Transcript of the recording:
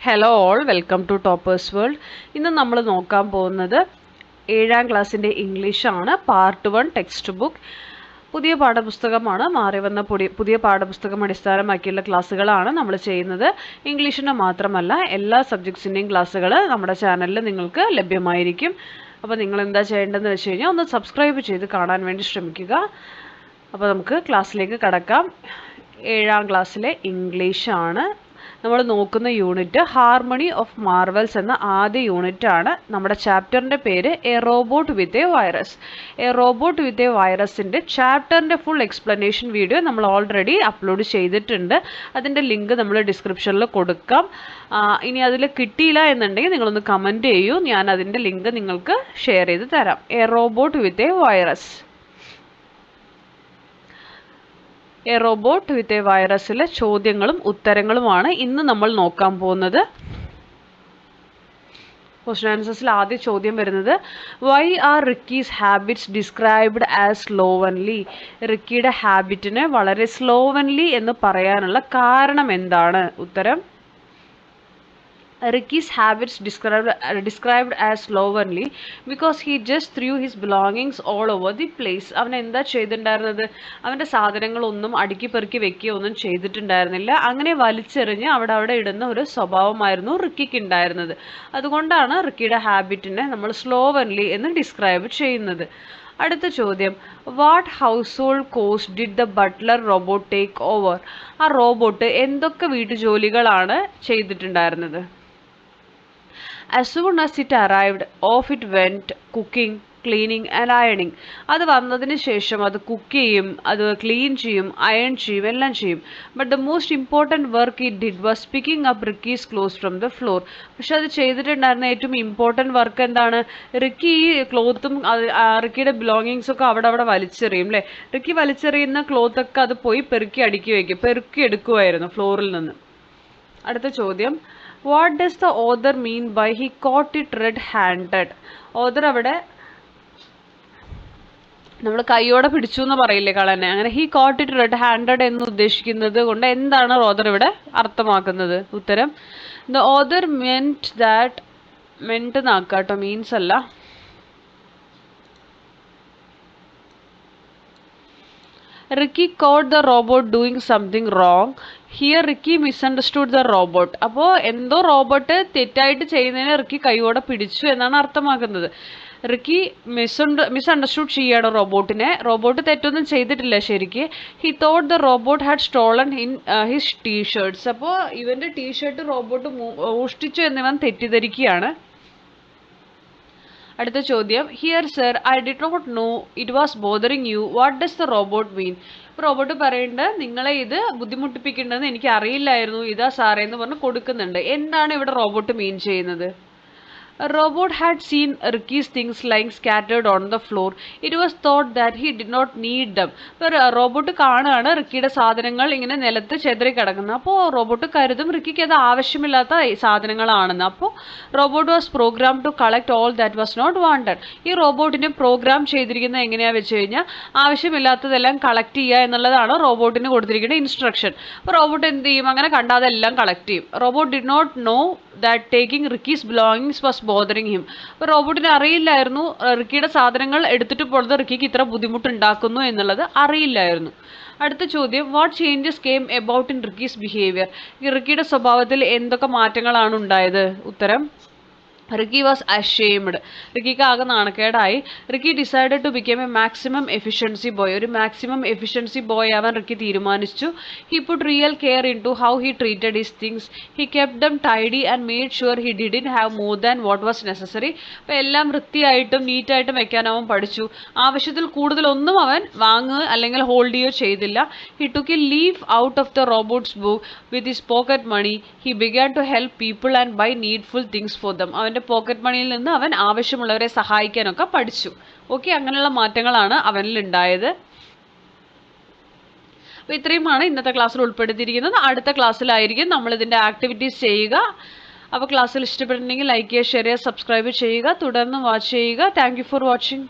Hello all, welcome to toppers world. ഇന്ന് നമ്മൾ നോക്കാൻ പോകുന്നത് 7ാം ക്ലാസ്സിൻ്റെ ഇംഗ്ലീഷാണ്. Part 1 text book. പുതിയ പാഠപുസ്തകമാണ്. മാറി വന്ന പുതിയ പാഠപുസ്തകം അടിസ്ഥാനമാക്കിയുള്ള ക്ലാസ്സുകളാണ് നമ്മൾ ചെയ്യുന്നത്. ഇംഗ്ലീഷിന് മാത്രമല്ല, എല്ലാ സബ്ജക്ട്സിൻ്റെയും ക്ലാസ്സുകൾ നമ്മുടെ ചാനലിൽ നിങ്ങൾക്ക് ലഭ്യമായിരിക്കും. അപ്പോൾ നിങ്ങൾ എന്താ ചെയ്യേണ്ടതെന്ന് വെച്ച് കഴിഞ്ഞാൽ ഒന്ന് സബ്സ്ക്രൈബ് ചെയ്ത് കാണാൻ വേണ്ടി ശ്രമിക്കുക. അപ്പോൾ നമുക്ക് ക്ലാസ്സിലേക്ക് കടക്കാം. 7ാം ക്ലാസ്സിലെ ഇംഗ്ലീഷാണ്. നമ്മൾ നോക്കുന്ന യൂണിറ്റ് ഹാർമണി ഓഫ് മാർവൽസ് എന്ന ആദ്യ യൂണിറ്റ് ആണ്. നമ്മുടെ ചാപ്റ്ററിൻ്റെ പേര് a robot with a virus. A robot with a വൈറസിൻ്റെ ചാപ്റ്ററിൻ്റെ ഫുൾ എക്സ്പ്ലനേഷൻ വീഡിയോ നമ്മൾ ഓൾറെഡി അപ്ലോഡ് ചെയ്തിട്ടുണ്ട്. അതിൻ്റെ ലിങ്ക് നമ്മൾ ഡിസ്ക്രിപ്ഷനിൽ കൊടുക്കാം. ഇനി അതിൽ കിട്ടിയില്ല എന്നുണ്ടെങ്കിൽ നിങ്ങളൊന്ന് കമൻറ്റ് ചെയ്യൂ, ഞാൻ അതിൻ്റെ ലിങ്ക് നിങ്ങൾക്ക് ഷെയർ ചെയ്ത് തരാം. A robot with a virus. A robot with a വൈറസിലെ ചോദ്യങ്ങളും ഉത്തരങ്ങളുമാണ് ഇന്ന് നമ്മൾ നോക്കാൻ പോകുന്നത്. ക്വസ്റ്റ്യൻ ആൻസേഴ്സിൽ ആദ്യ ചോദ്യം വരുന്നത്, why are Ricky's habits described as slovenly? റിക്കിയുടെ ഹാബിറ്റിനെ വളരെ സ്ലോവൻലി എന്ന് പറയാനുള്ള കാരണം എന്താണ്? ഉത്തരം, Ricky's habits described as slovenly because he just threw his belongings all over the place. അവൻ എന്താ ചെയ്തിട്ടുണ്ടായിരുന്നത്? അവൻ്റെ സാധനങ്ങളൊന്നും അടുക്കി പെറുക്കി വെക്കുകയോ ഒന്നും ചെയ്തിട്ടുണ്ടായിരുന്നില്ല. അങ്ങനെ വലിച്ചെറിഞ്ഞ് അവിടെ ഇടുന്ന ഒരു സ്വഭാവമായിരുന്നു റിക്കിക്ക് ഉണ്ടായിരുന്നത്. അതുകൊണ്ടാണ് റിക്കിയുടെ ഹാബിറ്റിനെ നമ്മൾ സ്ലോവൻലി എന്ന് ഡിസ്ക്രൈബ് ചെയ്യുന്നത്. അടുത്ത ചോദ്യം, what house hold course did the butler robot take over? ആ റോബോട്ട് എന്തൊക്കെ വീട്ടുജോലികളാണ് ചെയ്തിട്ടുണ്ടായിരുന്നത്? As soon as it arrived, off it went, cooking, cleaning and ironing. അത് വന്നതിന് ശേഷം അത് കുക്ക് ചെയ്യും, അത് ക്ലീൻ ചെയ്യും, അയൺ ചെയ്യും, എല്ലാം ചെയ്യും. But the most important work it did was picking up Ricky's clothes from the floor. പക്ഷെ അത് ചെയ്തിട്ടുണ്ടായിരുന്ന ഏറ്റവും ഇമ്പോർട്ടൻറ്റ് വർക്ക് എന്താണ്? റിക്കി ഈ ക്ലോത്തും റിക്കിയുടെ ബിലോങ്ങിങ്സ് ഒക്കെ അവിടെ വലിച്ചെറിയും അല്ലേ? റിക്കി വലിച്ചെറിയുന്ന ക്ലോത്തൊക്കെ അത് പോയി പെറുക്കി എടുക്കുമായിരുന്നു ഫ്ലോറിൽ നിന്ന്. അടുത്ത ചോദ്യം, what does the author mean by he caught it red handed? Author അവിടെ നമ്മൾ കൈയോടെ പിടിച്ചു എന്ന് പറയില്ലേ കളനെ, അങ്ങനെ he caught it red handed എന്ന് ഉദ്ദേശിക്കുന്നത് കൊണ്ട് എന്താണ് ഓദർ ഇവിടെ അർത്ഥമാക്കുന്നത്? ഉത്തരം, ദ ഓദർ മെന്റ് നാക്കാട്ടോ, മീൻസ് അല്ല. Ricky caught the robot doing something wrong. Here Ricky misunderstood the robot. അപ്പോൾ എന്തോ റോബോട്ട് തെറ്റായിട്ട് ചെയ്യുന്നതിനെ റിക്കി കൈയോടെ പിടിച്ചു എന്നാണ് അർത്ഥമാക്കുന്നത്. റിക്കി മിസ്അണ്ടർസ്റ്റുഡ് ചെയ്യാണ് റോബോട്ടിനെ. റോബോട്ട് തെറ്റൊന്നും ചെയ്തിട്ടില്ല ശരിക്ക്. He thought the robot had stolen in his t-shirts. അപ്പോൾ ഇവൻ്റെ ടീഷർട്ട് റോബോട്ട് മോഷ്ടിച്ചു എന്നിവൻ തെറ്റിദ്ധരിക്കുകയാണ്. അടുത്ത ചോദ്യം, here sir I did not know it was bothering you, what does the robot mean? Robot പറയുന്നുണ്ട്, നിങ്ങളെ ഇത് ബുദ്ധിമുട്ടിപ്പിക്കേണ്ടതെന്ന് എനിക്ക് അറിയില്ലായിരുന്നു, ഇതാ സാറേ എന്ന് പറഞ്ഞ് കൊടുക്കുന്നുണ്ട്. എന്താണ് ഇവിടെ റോബോട്ട് മീൻ ചെയ്യുന്നത്? Robot had seen Ricky's things lying scattered on the floor. It was thought that he did not need them. അപ്പോൾ റോബോട്ട് കാണുകയാണ് റിക്കിയുടെ സാധനങ്ങൾ ഇങ്ങനെ നിലത്ത് ചെതറി കിടക്കുന്നത്. അപ്പോൾ റോബോട്ട് കരുതും റിക്കിക്ക് അത് ആവശ്യമില്ലാത്ത സാധനങ്ങളാണെന്ന്. അപ്പോൾ robot was program to collect all that was not wanted. ഈ റോബോട്ടിനെ പ്രോഗ്രാം ചെയ്തിരിക്കുന്നത് എങ്ങനെയാണെന്ന് വെച്ച് കഴിഞ്ഞാൽ ആവശ്യമില്ലാത്തതെല്ലാം കളക്ട് ചെയ്യുക എന്നുള്ളതാണ് റോബോട്ടിന് കൊടുത്തിരിക്കുന്ന ഇൻസ്ട്രക്ഷൻ. അപ്പോൾ റോബോട്ട് എന്ത് ചെയ്യും? അങ്ങനെ കണ്ടാതെല്ലാം കളക്ട് ചെയ്യും. Robot did not know that taking Ricky's belongings was bothering him. അപ്പോൾ റോബോട്ടിന് അറിയില്ലായിരുന്നു റിക്കിയുടെ സാധനങ്ങൾ എടുത്തിട്ട് പോകുന്നത് റിക്കിക്ക് ഇത്ര ബുദ്ധിമുട്ടുണ്ടാക്കുന്നു എന്നുള്ളത് അറിയില്ലായിരുന്നു. അടുത്ത ചോദ്യം, what changes came about in Ricky's behaviour? റിക്കിയുടെ സ്വഭാവത്തിൽ എന്തൊക്കെ മാറ്റങ്ങളാണ് ഉണ്ടായത്? ഉത്തരം, റിക്കി വാസ് അഷെയിംഡ്. റിക്കിക്ക് ആകെ നാണക്കേടായി. Ricky decided to become a maximum efficiency boy. ഒരു മാക്സിമം എഫിഷ്യൻസി ബോയ് ആവാൻ റിക്കി തീരുമാനിച്ചു. He put real care into how he treated his things. He kept them tidy and made sure he didn't have more than what was necessary. അപ്പോൾ എല്ലാം വൃത്തിയായിട്ടും നീറ്റായിട്ടും വെക്കാൻ അവൻ പഠിച്ചു. ആവശ്യത്തിൽ കൂടുതലൊന്നും അവൻ വാങ്ങുക അല്ലെങ്കിൽ ഹോൾഡ് ചെയ്യുകയോ ചെയ്തില്ല. He took a leaf out of the robot's book with his pocket money. He began to help people and buy needful things for them. അവൻ്റെ പോക്കറ്റ് മണിയിൽ നിന്ന് അവൻ ആവശ്യമുള്ളവരെ സഹായിക്കാനൊക്കെ പഠിച്ചു. ഓക്കെ, അങ്ങനെയുള്ള മാറ്റങ്ങളാണ് അവനിൽ ഉണ്ടായത്. അപ്പോൾ ഇത്രയുമാണ് ഇന്നത്തെ ക്ലാസ്സിൽ ഉൾപ്പെടുത്തിയിരിക്കുന്നത്. അടുത്ത ക്ലാസ്സിലായിരിക്കും നമ്മൾ ഇതിൻ്റെ ആക്ടിവിറ്റീസ് ചെയ്യുക. അപ്പോൾ ക്ലാസ്സിൽ ഇഷ്ടപ്പെട്ടിട്ടുണ്ടെങ്കിൽ ലൈക്ക് ചെയ്യുക, ഷെയർ ചെയ്യുക, സബ്സ്ക്രൈബ് ചെയ്യുക, തുടർന്ന് വാച്ച് ചെയ്യുക. Thank you for watching.